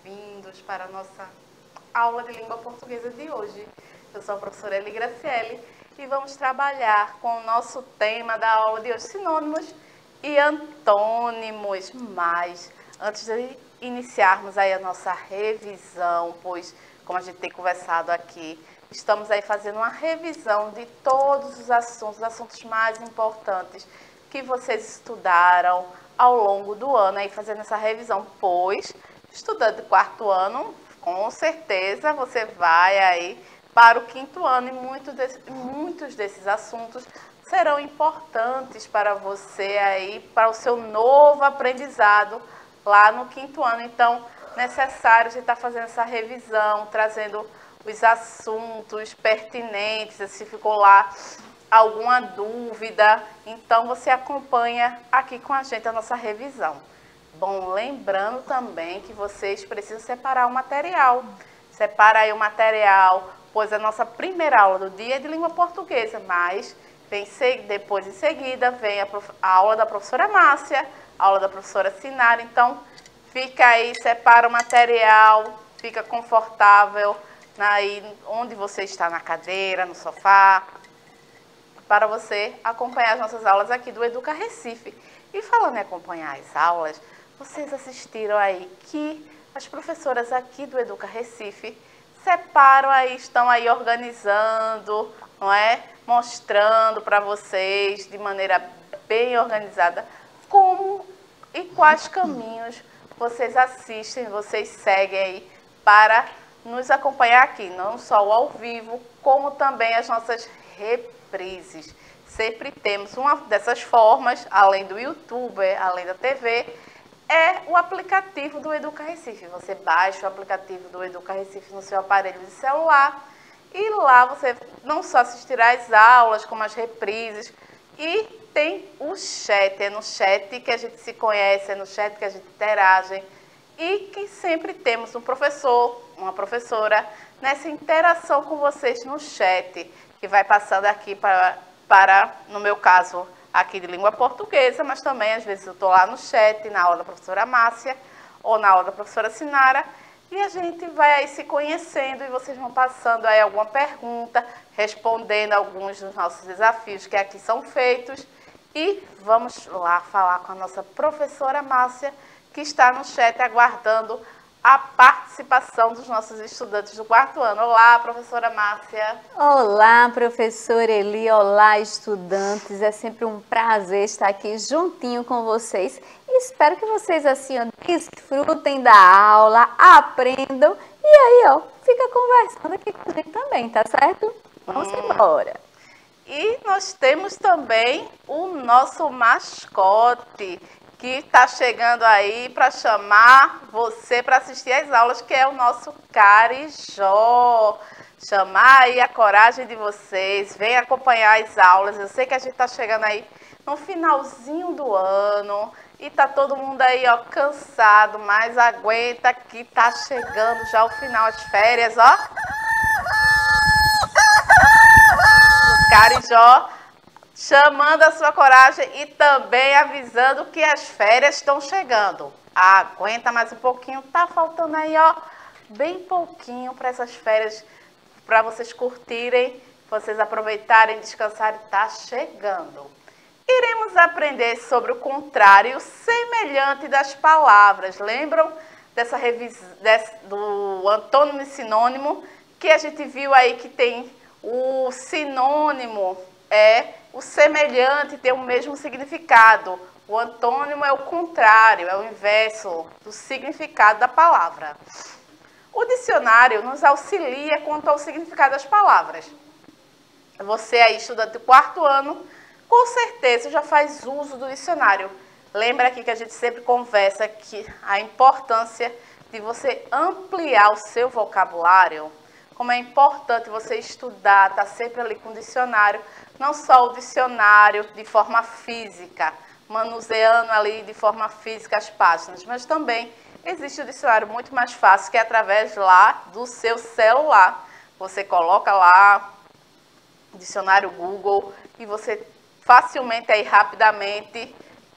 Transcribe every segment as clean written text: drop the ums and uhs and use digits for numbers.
bem-vindos para a nossa aula de língua portuguesa de hoje. Eu sou a professora Eli Graciele e vamos trabalhar com o nosso tema da aula de hoje, sinônimos e antônimos. Mas antes de iniciarmos aí a nossa revisão, pois como a gente tem conversado aqui, estamos aí fazendo uma revisão de todos os assuntos mais importantes que vocês estudaram ao longo do ano, aí fazendo essa revisão, pois estudando de quarto ano, com certeza você vai aí para o quinto ano e muitos desses assuntos serão importantes para você aí, para o seu novo aprendizado lá no quinto ano. Então, necessário você estar fazendo essa revisão, trazendo os assuntos pertinentes, se ficou lá alguma dúvida, então você acompanha aqui com a gente a nossa revisão. Bom, lembrando também que vocês precisam separar o material. Separa aí o material, pois a nossa primeira aula do dia é de língua portuguesa, mas depois em seguida vem a aula da professora Márcia, a aula da professora Sinara. Então, fica aí, separa o material, fica confortável aí onde você está, na cadeira, no sofá, para você acompanhar as nossas aulas aqui do Educa Recife. E falando em acompanhar as aulas, vocês assistiram aí que as professoras aqui do Educa Recife separam aí, estão aí organizando, não é? Mostrando para vocês de maneira bem organizada como e quais caminhos vocês assistem, vocês seguem aí para nos acompanhar aqui, não só o ao vivo, como também as nossas reprises. Sempre temos uma dessas formas, além do YouTube, além da TV, é o aplicativo do Educa Recife. Você baixa o aplicativo do Educa Recife no seu aparelho de celular e lá você não só assistirá às aulas, como as reprises, e tem o chat, é no chat que a gente se conhece, é no chat que a gente interage e que sempre temos um professor, uma professora nessa interação com vocês no chat, que vai passando aqui para, no meu caso, aqui de língua portuguesa, mas também às vezes eu estou lá no chat, na aula da professora Márcia ou na aula da professora Sinara, e a gente vai aí se conhecendo e vocês vão passando aí alguma pergunta, respondendo alguns dos nossos desafios que aqui são feitos, e vamos lá falar com a nossa professora Márcia, que está no chat aguardando a participação dos nossos estudantes do quarto ano. Olá, professora Márcia. Olá, professora Eli. Olá, estudantes. É sempre um prazer estar aqui juntinho com vocês. Espero que vocês assim desfrutem da aula, aprendam e aí, ó, fica conversando aqui com a gente também, tá certo? Vamos embora. E nós temos também o nosso mascote, que está chegando aí para chamar você para assistir às aulas, que é o nosso Carijó. Chamar aí a coragem de vocês, vem acompanhar as aulas. Eu sei que a gente está chegando aí no finalzinho do ano e tá todo mundo aí, ó, cansado, mas aguenta que tá chegando já o final, as férias, ó. O Carijó chamando a sua coragem e também avisando que as férias estão chegando. Aguenta mais um pouquinho, tá faltando aí, ó, bem pouquinho para essas férias, para vocês curtirem, vocês aproveitarem, descansarem, tá chegando. Iremos aprender sobre o contrário e o semelhante das palavras. Lembram dessa revisão do antônimo e sinônimo, que a gente viu aí que tem o sinônimo o semelhante, tem o mesmo significado. O antônimo é o contrário, é o inverso do significado da palavra. O dicionário nos auxilia quanto ao significado das palavras. Você aí, estudante do quarto ano, com certeza já faz uso do dicionário. Lembra aqui que a gente sempre conversa que a importância de você ampliar o seu vocabulário. Como é importante você estudar, estar sempre ali com o dicionário, não só o dicionário de forma física, manuseando ali de forma física as páginas, mas também existe o dicionário muito mais fácil, que é através lá do seu celular. Você coloca lá o dicionário Google e você facilmente aí, rapidamente,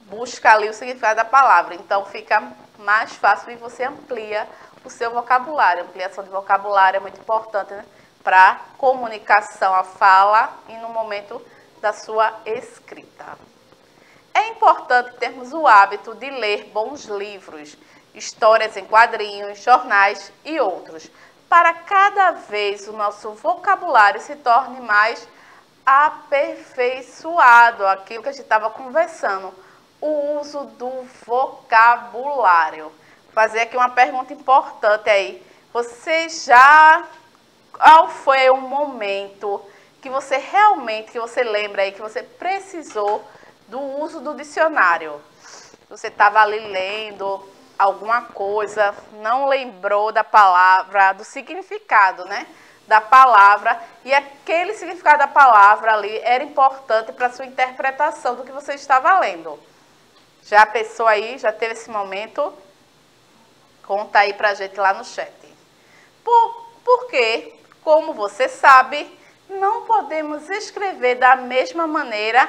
busca ali o significado da palavra. Então, fica mais fácil e você amplia o seu vocabulário. A ampliação de vocabulário é muito importante, né? Para comunicação, a fala e no momento da sua escrita. É importante termos o hábito de ler bons livros, histórias em quadrinhos, jornais e outros, para cada vez o nosso vocabulário se torne mais aperfeiçoado, aquilo que a gente estava conversando, o uso do vocabulário. Vou fazer aqui uma pergunta importante aí. Qual foi o momento que você lembra aí, que você precisou do uso do dicionário? Você estava ali lendo alguma coisa, não lembrou da palavra, do significado, né? Da palavra, e aquele significado da palavra ali era importante para a sua interpretação do que você estava lendo. Já pensou aí? Já teve esse momento? Conta aí pra gente lá no chat. Porque, como você sabe, não podemos escrever da mesma maneira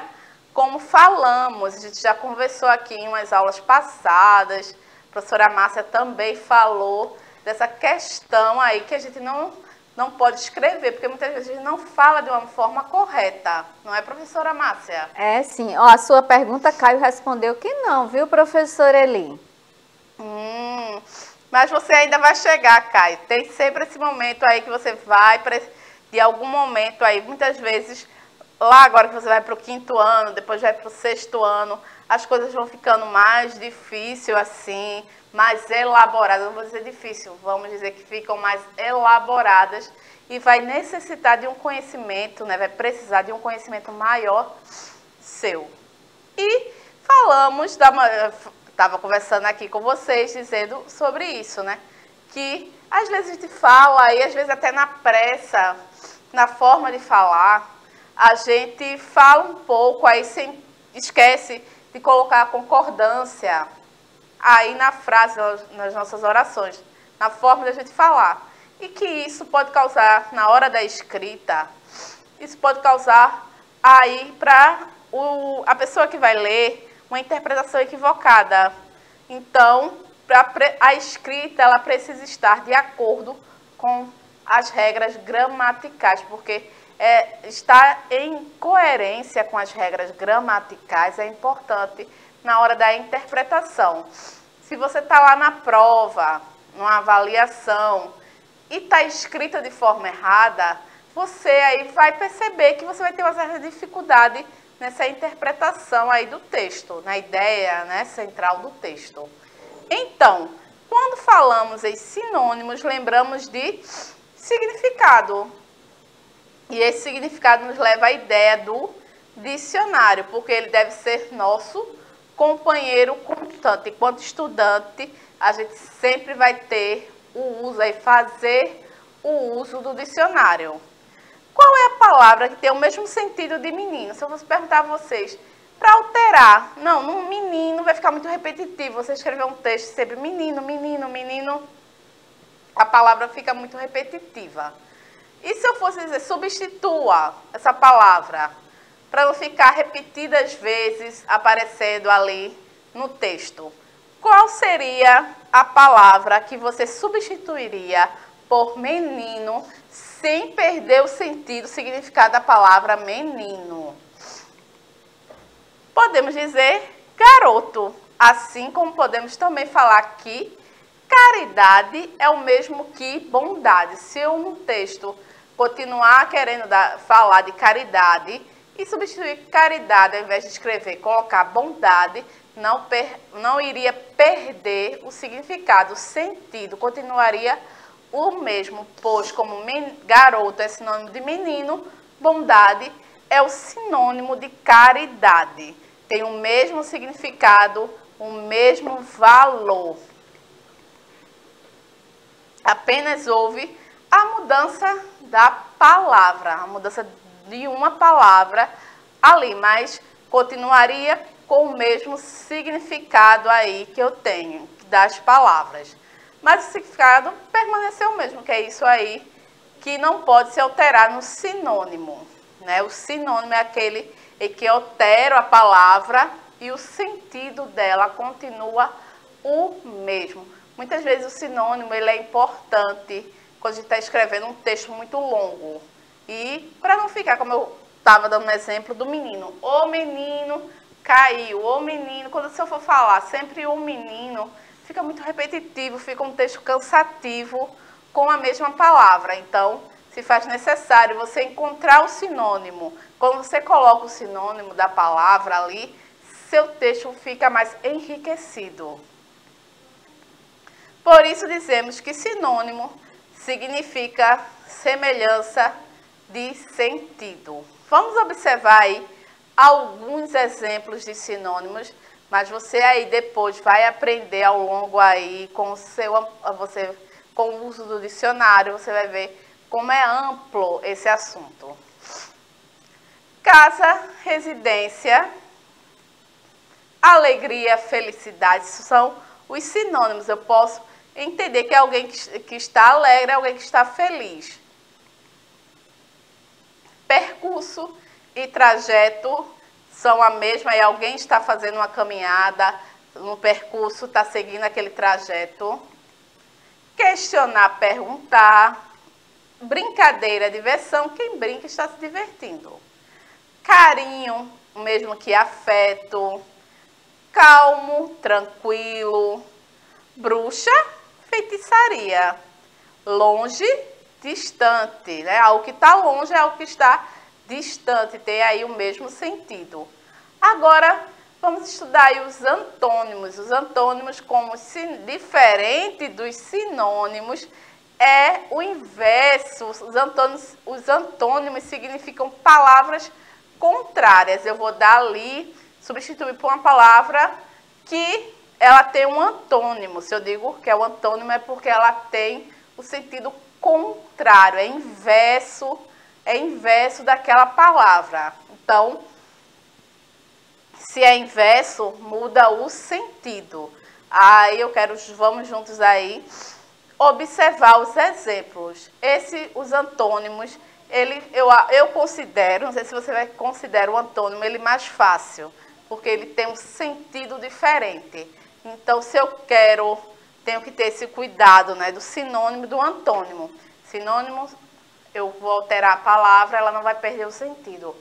como falamos. A gente já conversou aqui em umas aulas passadas, a professora Márcia também falou dessa questão aí que a gente não pode escrever, porque muitas vezes a gente não fala de uma forma correta. Não é, professora Márcia? É sim. Ó, a sua pergunta, Caio respondeu que não, viu, professora Eli? Mas você ainda vai chegar, Caio. Tem sempre esse momento aí que você vai, de algum momento aí, muitas vezes, lá agora que você vai para o 5º ano, depois vai para o 6º ano, as coisas vão ficando mais difíceis assim, mais elaboradas. Não vou dizer difícil, vamos dizer que ficam mais elaboradas e vai necessitar de um conhecimento, né? Vai precisar de um conhecimento maior seu. E estava conversando aqui com vocês, dizendo sobre isso, né? Que às vezes a gente fala, e às vezes até na pressa, na forma de falar, a gente fala um pouco, aí esquece de colocar a concordância aí na frase, nas nossas orações, na forma de a gente falar. E que isso pode causar, na hora da escrita, isso pode causar aí para a pessoa que vai ler uma interpretação equivocada. Então, a escrita ela precisa estar de acordo com as regras gramaticais, porque estar em coerência com as regras gramaticais é importante na hora da interpretação. Se você está lá na prova, numa avaliação, e está escrita de forma errada, você aí vai perceber que você vai ter uma certa dificuldade nessa interpretação aí do texto, na ideia, né, central do texto. Então, quando falamos em sinônimos, lembramos de significado. E esse significado nos leva à ideia do dicionário, porque ele deve ser nosso companheiro constante. Enquanto estudante, a gente sempre vai ter o uso, aí fazer o uso do dicionário. Qual é a palavra que tem o mesmo sentido de menino? Se eu fosse perguntar a vocês, para alterar, no menino vai ficar muito repetitivo. Você escrever um texto sempre menino, menino, menino, a palavra fica muito repetitiva. E se eu fosse dizer, substitua essa palavra, para não ficar repetidas vezes aparecendo ali no texto? Qual seria a palavra que você substituiria por menino, sem perder o sentido, o significado da palavra menino? Podemos dizer garoto, assim como podemos também falar que caridade é o mesmo que bondade. Se eu no texto continuar querendo falar de caridade e substituir caridade, ao invés de escrever, colocar bondade, não iria perder o significado, o sentido, continuaria o mesmo, pois como garoto é sinônimo de menino, bondade é o sinônimo de caridade. Tem o mesmo significado, o mesmo valor. Apenas houve a mudança da palavra, a mudança de uma palavra ali, mas continuaria com o mesmo significado aí que eu tenho das palavras. Mas o significado permaneceu o mesmo, que é isso aí que não pode se alterar no sinônimo, né? O sinônimo é aquele em que eu altero a palavra e o sentido dela continua o mesmo. Muitas vezes o sinônimo ele é importante quando a gente está escrevendo um texto muito longo. E para não ficar, como eu estava dando um exemplo do menino, o menino caiu, o menino, quando você for falar sempre o menino, fica muito repetitivo, fica um texto cansativo com a mesma palavra. Então, se faz necessário você encontrar o sinônimo. Quando você coloca o sinônimo da palavra ali, seu texto fica mais enriquecido. Por isso dizemos que sinônimo significa semelhança de sentido. Vamos observar aí alguns exemplos de sinônimos, mas você aí depois vai aprender ao longo aí com o uso do dicionário, você vai ver como é amplo esse assunto. Casa, residência, alegria, felicidade, isso são os sinônimos. Eu posso entender que é alguém que está alegre, é alguém que está feliz. Percurso e trajeto são a mesma, e alguém está fazendo uma caminhada no percurso, está seguindo aquele trajeto. Questionar, perguntar. Brincadeira, diversão, quem brinca está se divertindo. Carinho, o mesmo que afeto. Calmo, tranquilo. Bruxa, feitiçaria. Longe, distante, né? Algo que está longe é algo que está distante, tem aí o mesmo sentido. Agora, vamos estudar aí os antônimos. Os antônimos, como diferente dos sinônimos, é o inverso. Os antônimos significam palavras contrárias. Eu vou dar ali, substituir por uma palavra que ela tem um antônimo. Se eu digo que é o antônimo, é porque ela tem o sentido contrário, é inverso daquela palavra. Então, se é inverso, muda o sentido. Aí vamos juntos aí observar os exemplos. Os antônimos, eu considero, não sei se você vai considerar o antônimo ele mais fácil, porque ele tem um sentido diferente. Então, se eu tenho que ter esse cuidado, né, do sinônimo e do antônimo. Sinônimo, eu vou alterar a palavra, ela não vai perder o sentido.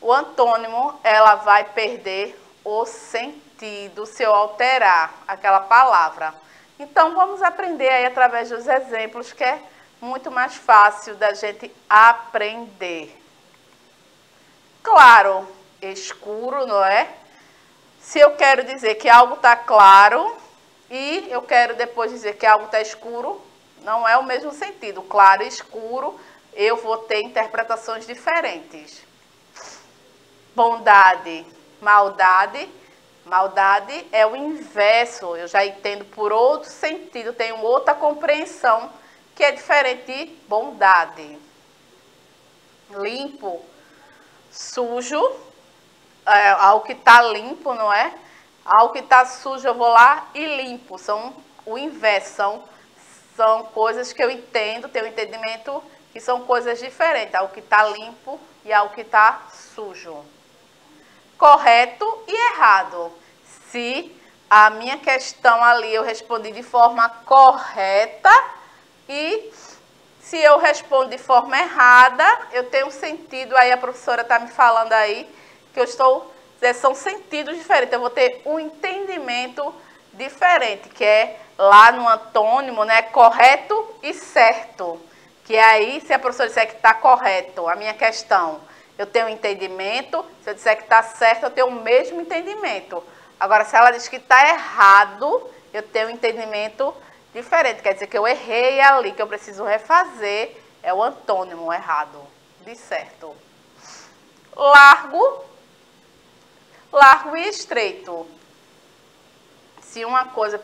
O antônimo, ela vai perder o sentido se eu alterar aquela palavra. Então, vamos aprender aí através dos exemplos, que é muito mais fácil da gente aprender. Claro, escuro, não é? Se eu quero dizer que algo está claro e eu quero depois dizer que algo está escuro, não é o mesmo sentido. Claro e escuro, eu vou ter interpretações diferentes. Bondade, maldade. Maldade é o inverso, eu já entendo por outro sentido, tenho outra compreensão que é diferente de bondade. Limpo, sujo, algo que está limpo, não é? Algo que está sujo, eu vou lá e limpo, são o inverso, são coisas que eu entendo, tenho um entendimento que são coisas diferentes, algo que está limpo e algo que está sujo. Correto e errado. Se a minha questão ali eu respondi de forma correta e se eu respondo de forma errada, eu tenho um sentido, aí a professora está me falando aí que são sentidos diferentes, eu vou ter um entendimento diferente, que é lá no antônimo, né, correto e certo. Que aí, se a professora disser que está correto a minha questão, eu tenho um entendimento, se eu disser que está certo, eu tenho o mesmo entendimento. Agora, se ela diz que está errado, eu tenho um entendimento diferente. Quer dizer que eu errei ali, que eu preciso refazer, é o antônimo errado, de certo. Largo e estreito. Se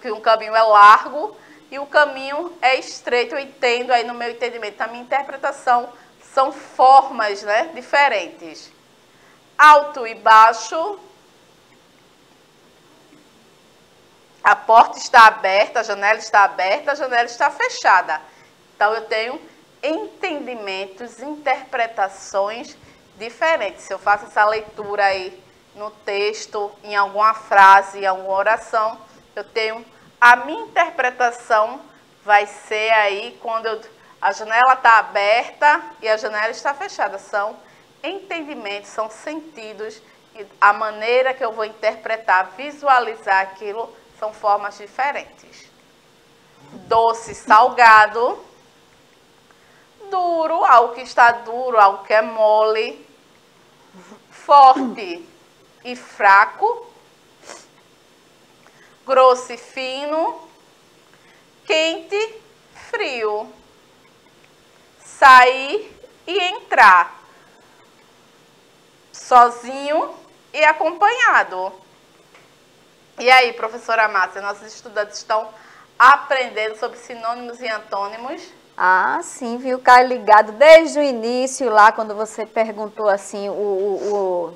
que um caminho é largo e o caminho é estreito, eu entendo aí no meu entendimento, na minha interpretação, são formas, né, diferentes. Alto e baixo. A porta está aberta, a janela está fechada. Então, eu tenho entendimentos, interpretações diferentes. Se eu faço essa leitura aí no texto, em alguma frase, em alguma oração, eu tenho A minha interpretação vai ser aí quando a janela está aberta e a janela está fechada. São entendimentos, são sentidos, e a maneira que eu vou interpretar, visualizar aquilo, são formas diferentes. Doce, salgado. Duro, algo que está duro, algo que é mole. Forte e fraco. Grosso e fino. Quente, frio. Sair e entrar. Sozinho e acompanhado. E aí, professora Márcia, nossos estudantes estão aprendendo sobre sinônimos e antônimos? Ah, sim, viu, Caio, ligado desde o início lá, quando você perguntou assim, o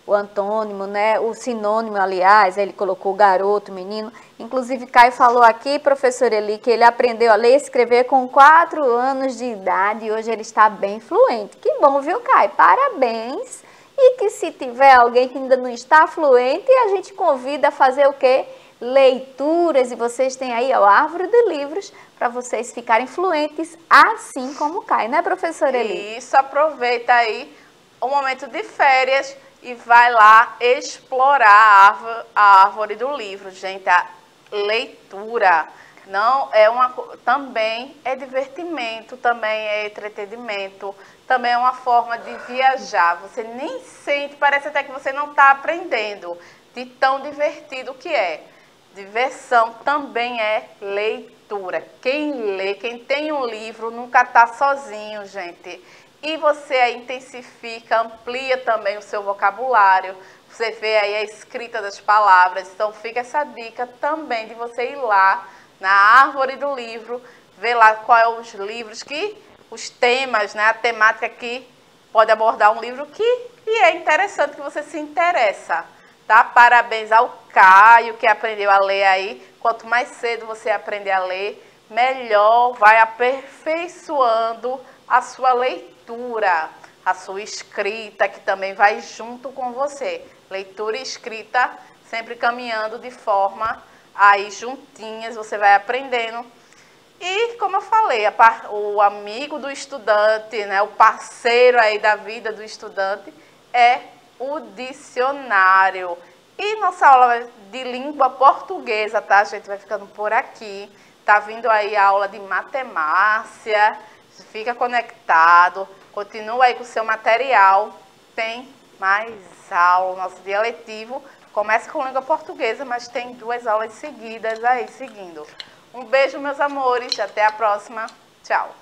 antônimo, né, o sinônimo, aliás, ele colocou garoto, menino. Inclusive, Caio falou aqui, professor Eli, que ele aprendeu a ler e escrever com 4 anos de idade e hoje ele está bem fluente. Que bom, viu, Caio? Parabéns! E que se tiver alguém que ainda não está fluente, a gente convida a fazer o quê? Leituras, e vocês têm aí a árvore de livros para vocês ficarem fluentes, assim como o Caio, né, professora Eli? Isso, aproveita aí o momento de férias e vai lá explorar a árvore do livro, gente. A leitura não é também é divertimento, também é entretenimento, também é uma forma de viajar. Você nem sente, parece até que você não está aprendendo, de tão divertido que é. Diversão também é leitura. Quem lê, quem tem um livro, nunca está sozinho, gente. E você aí intensifica, amplia também o seu vocabulário. Você vê aí a escrita das palavras. Então fica essa dica também de você ir lá na árvore do livro, ver lá quais são os livros os temas, né, a temática que pode abordar um livro e é interessante que você se interessa. Tá? Parabéns ao Caio, que aprendeu a ler aí. Quanto mais cedo você aprender a ler, melhor vai aperfeiçoando a sua leitura, a sua escrita, que também vai junto com você. Leitura e escrita sempre caminhando de forma aí juntinhas, você vai aprendendo. E, como eu falei, o amigo do estudante, né, o parceiro aí da vida do estudante é o dicionário. E nossa aula de língua portuguesa, tá, gente? Vai ficando por aqui. Tá vindo aí a aula de matemácia. Fica conectado. Continua aí com o seu material. Tem mais aula. Nosso dia letivo começa com língua portuguesa, mas tem 2 aulas seguidas aí, seguindo. Um beijo, meus amores. Até a próxima. Tchau.